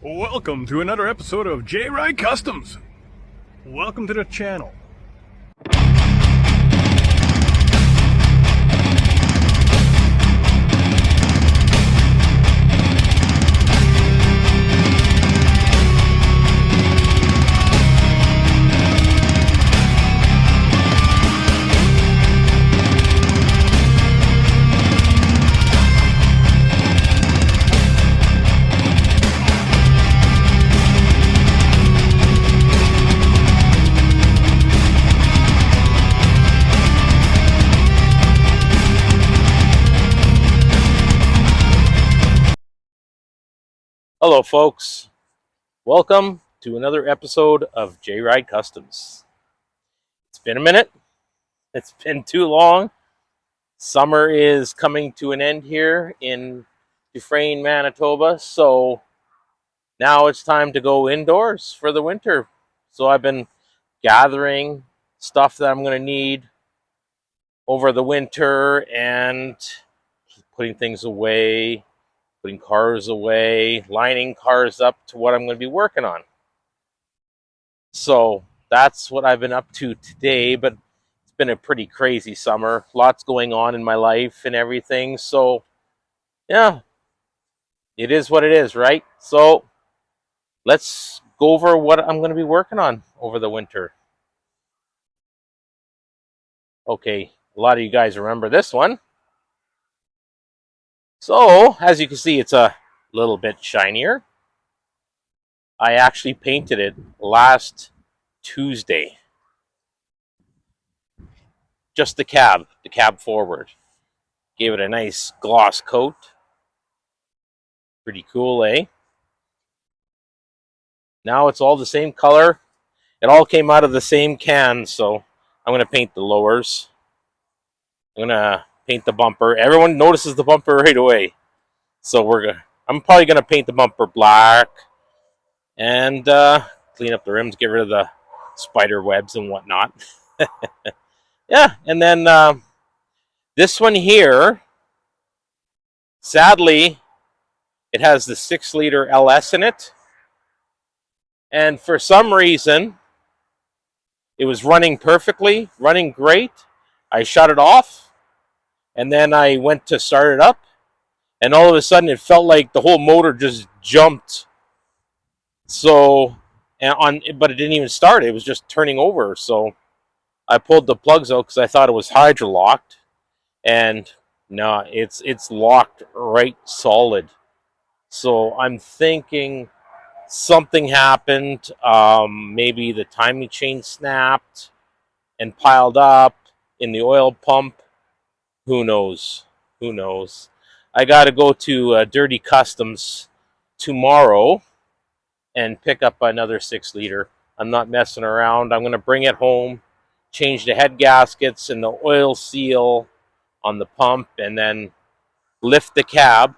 Welcome to another episode of J Ride Customs. Welcome to the channel. Hello folks, welcome to another episode of J Ride Customs. It's been a minute, it's been too long. Summer is coming to an end here in Dufresne, Manitoba, so now it's time to go indoors for the winter. So I've been gathering stuff that I'm going to need over the winter and putting things away, putting cars away, lining cars up to what I'm going to be working on. So that's what I've been up to today, but it's been a pretty crazy summer. Lots going on in my life and everything. So yeah, it is what it is, right? So let's go over what I'm going to be working on over the winter. Okay, a lot of you guys remember this one. So as you can see, it's a little bit shinier. I actually painted it last Tuesday. Just the cab forward. Gave it a nice gloss coat. Pretty cool, eh? Now it's all the same color. It all came out of the same can, so I'm going to paint the lowers. I'm going to paint the bumper. Everyone notices the bumper right away. So I'm probably going to paint the bumper black and clean up the rims, get rid of the spider webs and whatnot. Yeah, and then this one here, sadly, it has the 6-liter LS in it. And for some reason, it was running perfectly, running great. I shut it off, and then I went to start it up, and all of a sudden it felt like the whole motor just jumped. So, but it didn't even start. It was just turning over. So I pulled the plugs out because I thought it was hydrolocked, and no, it's locked right solid. So I'm thinking something happened. Maybe the timing chain snapped and piled up in the oil pump. Who knows? Who knows? I got to go to Dirty Customs tomorrow and pick up another 6-liter. I'm not messing around. I'm going to bring it home, change the head gaskets and the oil seal on the pump, and then lift the cab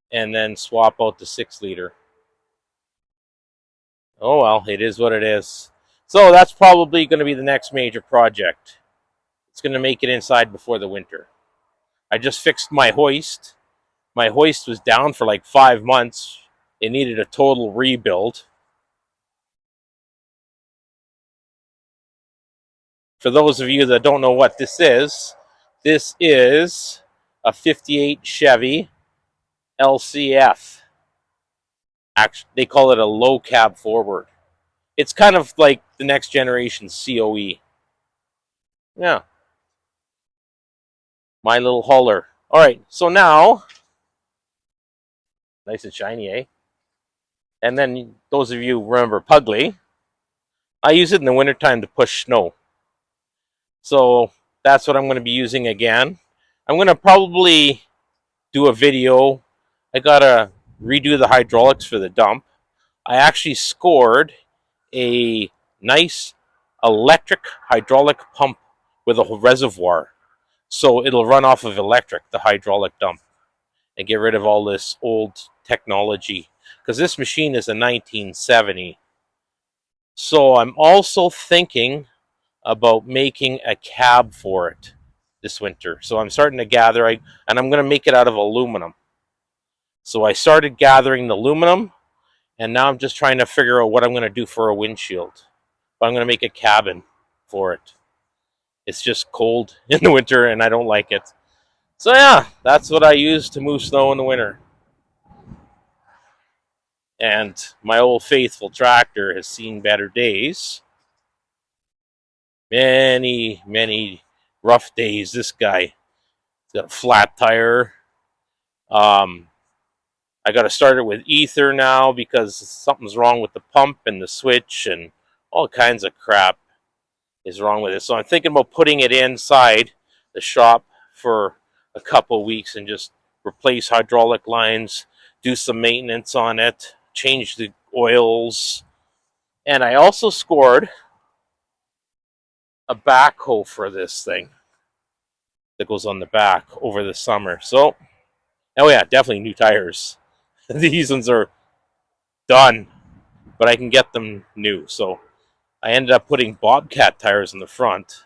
and then swap out the 6-liter. Oh well, it is what it is. So that's probably going to be the next major project. It's going to make it inside before the winter. I just fixed my hoist. My hoist was down for like 5 months. It needed a total rebuild. For those of you that don't know what this is a 58 Chevy LCF. Actually, they call it a low cab forward. It's kind of like the next generation COE. Yeah. My little hauler. All right, so now, nice and shiny, eh? And then those of you who remember Pugly, I use it in the wintertime to push snow. So that's what I'm going to be using again. I'm going to probably do a video. I got to redo the hydraulics for the dump. I actually scored a nice electric hydraulic pump with a reservoir. So it'll run off of electric, the hydraulic dump, and get rid of all this old technology. Because this machine is a 1970. So I'm also thinking about making a cab for it this winter. So I'm starting to gather, and I'm going to make it out of aluminum. So I started gathering the aluminum. And now I'm just trying to figure out what I'm going to do for a windshield. But I'm going to make a cabin for it. It's just cold in the winter and I don't like it. So yeah, that's what I use to move snow in the winter. And my old faithful tractor has seen better days. Many, many rough days. This guy has got a flat tire. I got to start it with ether now because something's wrong with the pump and the switch and all kinds of crap is wrong with it. So I'm thinking about putting it inside the shop for a couple of weeks and just replace hydraulic lines, do some maintenance on it, change the oils. And I also scored a backhoe for this thing that goes on the back over the summer. So, oh yeah, definitely new tires. These ones are done, but I can get them new. So I ended up putting Bobcat tires in the front.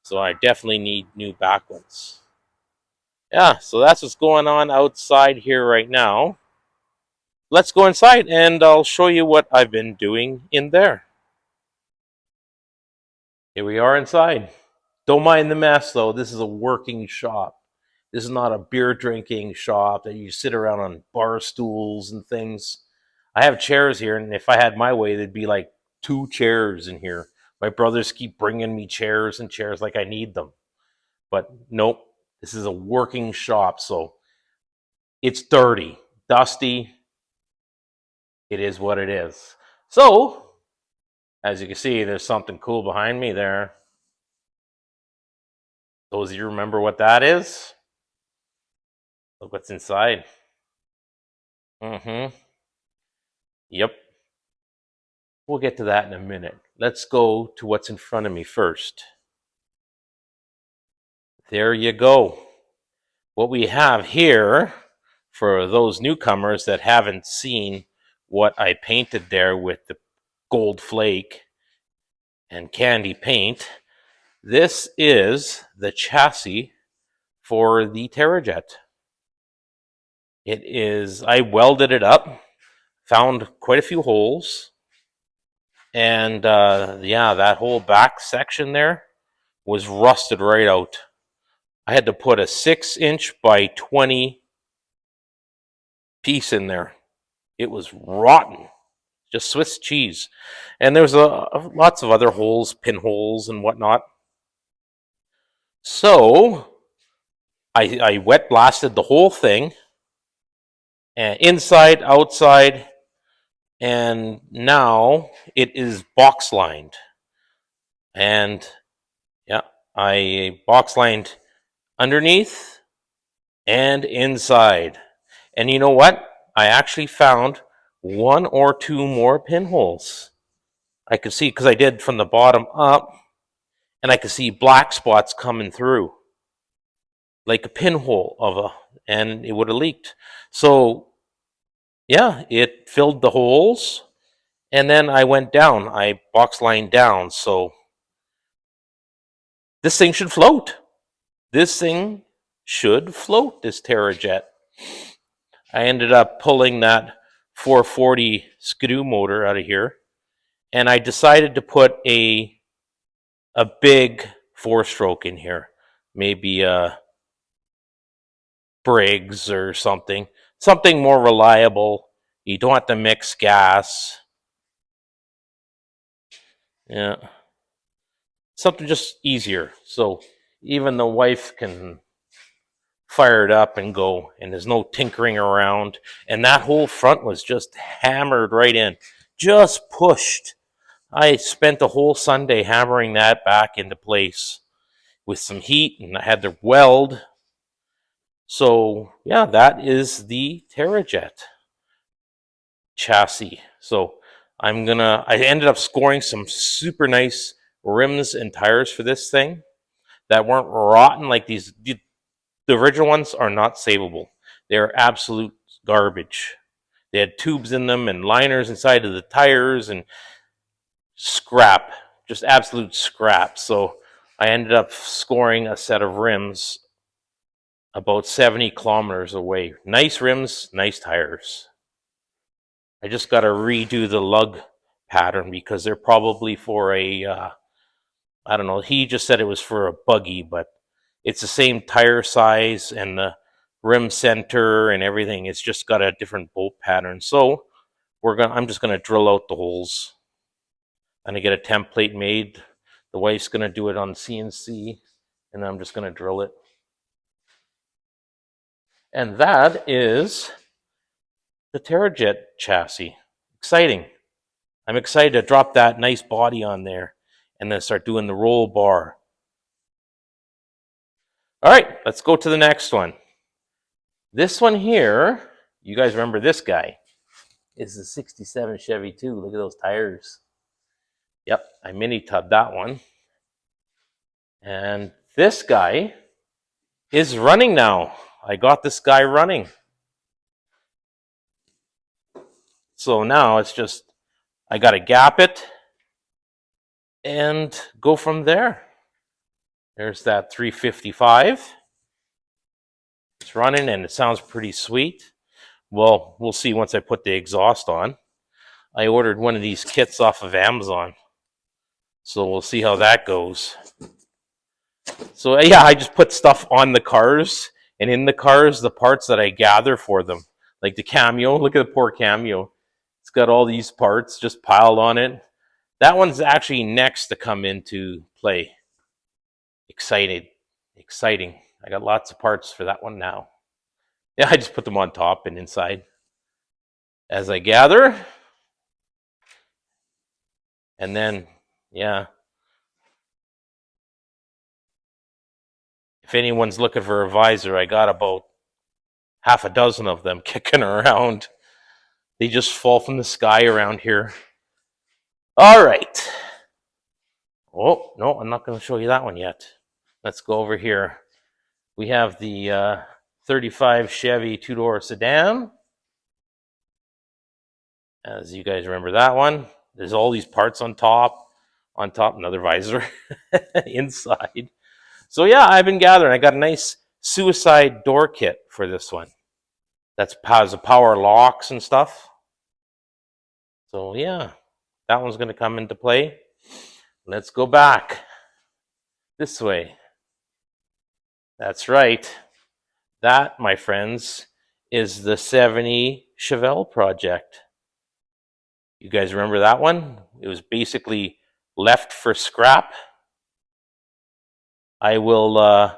So I definitely need new back ones. Yeah, so that's what's going on outside here right now. Let's go inside and I'll show you what I've been doing in there. Here we are inside. Don't mind the mess though. This is a working shop. This is not a beer drinking shop that you sit around on bar stools and things. I have chairs here, and if I had my way, there'd be like 2 chairs in here. My brothers keep bringing me chairs and chairs like I need them. But nope, this is a working shop, so it's dirty, dusty. It is what it is. So, as you can see, there's something cool behind me there. Those of you remember what that is? Look what's inside. Yep. We'll get to that in a minute. Let's go to what's in front of me first. There you go. What we have here, for those newcomers that haven't seen what I painted there with the gold flake and candy paint, this is the chassis for the Terrajet. It is, I welded it up, found quite a few holes, and yeah, that whole back section there was rusted right out. I had to put a 6-inch by 20 piece in there. It was rotten, just Swiss cheese. And there was lots of other holes, pinholes and whatnot. So I wet blasted the whole thing, and inside, outside, and now it is box lined. And yeah, I box lined underneath and inside. And you know what? I actually found 1 or 2 more pinholes. I could see, because I did from the bottom up, and I could see black spots coming through, like a pinhole and it would have leaked. So yeah, it filled the holes, and then I went down. I box lined down, so this thing should float. This thing should float, this Terrajet. I ended up pulling that 440 Skidoo motor out of here, and I decided to put a big 4-stroke in here, maybe a Briggs or something more reliable. You don't have to mix gas. Yeah, something just easier, so even the wife can fire it up and go, and there's no tinkering around. And that whole front was just hammered right in, just pushed. I spent the whole Sunday hammering that back into place with some heat, and I had to weld. So yeah, that is the Terrajet chassis. So I ended up scoring some super nice rims and tires for this thing that weren't rotten like these. The original ones are not savable. They're absolute garbage. They had tubes in them and liners inside of the tires and scrap, just absolute scrap. So I ended up scoring a set of rims about 70 kilometers away. Nice rims, nice tires. I just got to redo the lug pattern because they're probably for a, I don't know, he just said it was for a buggy, but it's the same tire size and the rim center and everything. It's just got a different bolt pattern. So I'm just gonna drill out the holes. I'm gonna get a template made. The wife's gonna do it on CNC, and I'm just gonna drill it. And that is the Terrajet chassis. Exciting. I'm excited to drop that nice body on there and then start doing the roll bar. All right, let's go to the next one. This one here, you guys remember this guy, is the 67 Chevy too. Look at those tires. Yep, I mini tubbed that one. And this guy is running now. I got this guy running. So now it's just, I got to gap it and go from there. There's that 355. It's running and it sounds pretty sweet. Well, we'll see once I put the exhaust on. I ordered one of these kits off of Amazon. So we'll see how that goes. So yeah, I just put stuff on the cars, and in the cars, the parts that I gather for them. Like the Cameo, look at the poor Cameo. It's got all these parts just piled on it. That one's actually next to come into play. Exciting. I got lots of parts for that one now. Yeah, I just put them on top and inside as I gather. And then, yeah. If anyone's looking for a visor, I got about half a dozen of them kicking around. They just fall from the sky around here. All right. Oh, no, I'm not going to show you that one yet. Let's go over here. We have the 35 Chevy two-door sedan. As you guys remember that one. There's all these parts on top, another visor inside. So yeah, I've been gathering. I got a nice suicide door kit for this one. That's has the power locks and stuff. So yeah, that one's going to come into play. Let's go back this way. That's right. That, my friends, is the 70 Chevelle project. You guys remember that one? It was basically left for scrap. I will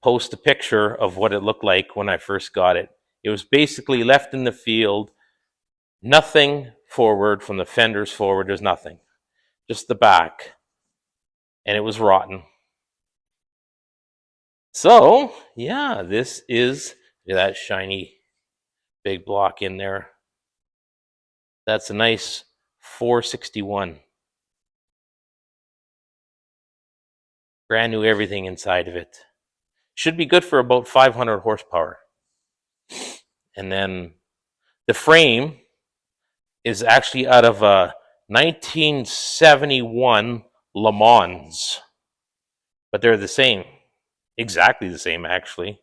post a picture of what it looked like when I first got it. It was basically left in the field, nothing forward, from the fenders forward, there's nothing. Just the back. And it was rotten. So, yeah, this is, look at that shiny big block in there. That's a nice 461. Brand new everything inside of it. Should be good for about 500 horsepower. And then the frame is actually out of a 1971 Le Mans. But they're the same. Exactly the same, actually.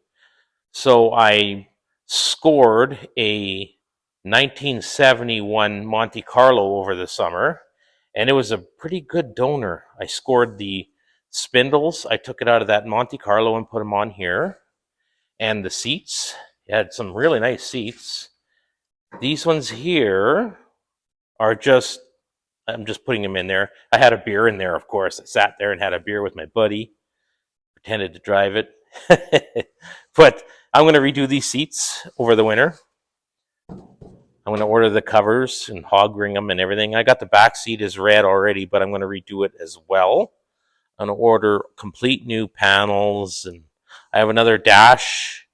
So I scored a 1971 Monte Carlo over the summer, and it was a pretty good donor. I scored the spindles. I took it out of that Monte Carlo and put them on here. And the seats, it had some really nice seats. These ones here are just, I'm just putting them in there. I had a beer in there, of course. I sat there and had a beer with my buddy, pretended to drive it. But I'm going to redo these seats over the winter. I'm going to order the covers and hog ring them and everything. I got the back seat is red already, but I'm going to redo it as well. I'm going to order complete new panels, and I have another dash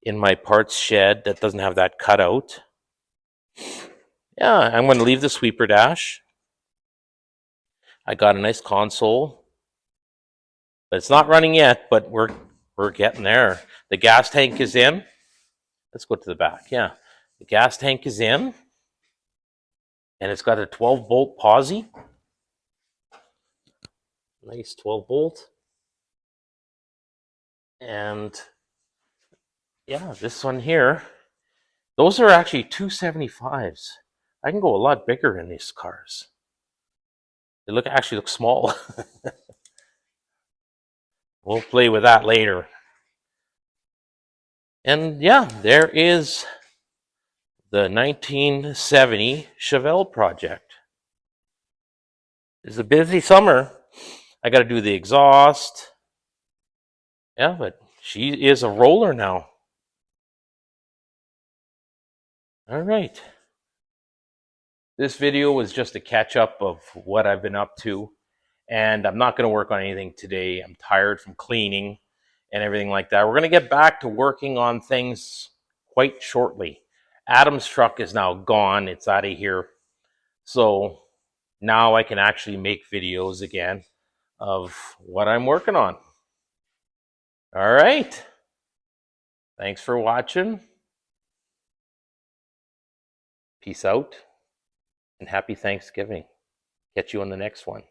in my parts shed that doesn't have that cutout. Yeah, I'm going to leave the sweeper dash. I got a nice console, but it's not running yet, but we're getting there. The gas tank is in. Let's go to the back. Yeah, the gas tank is in, and it's got a 12-bolt posi. Nice 12-bolt. And yeah, this one here, those are actually 275s. I can go a lot bigger in these cars. They actually look small. We'll play with that later. And yeah, there is the 1970 Chevelle project. It's a busy summer. I got to do the exhaust. Yeah, but she is a roller now. All right. This video was just a catch up of what I've been up to. And I'm not going to work on anything today. I'm tired from cleaning and everything like that. We're going to get back to working on things quite shortly. Adam's truck is now gone. It's out of here. So now I can actually make videos again of what I'm working on. All right. Thanks for watching. Peace out and happy Thanksgiving. Catch you on the next one.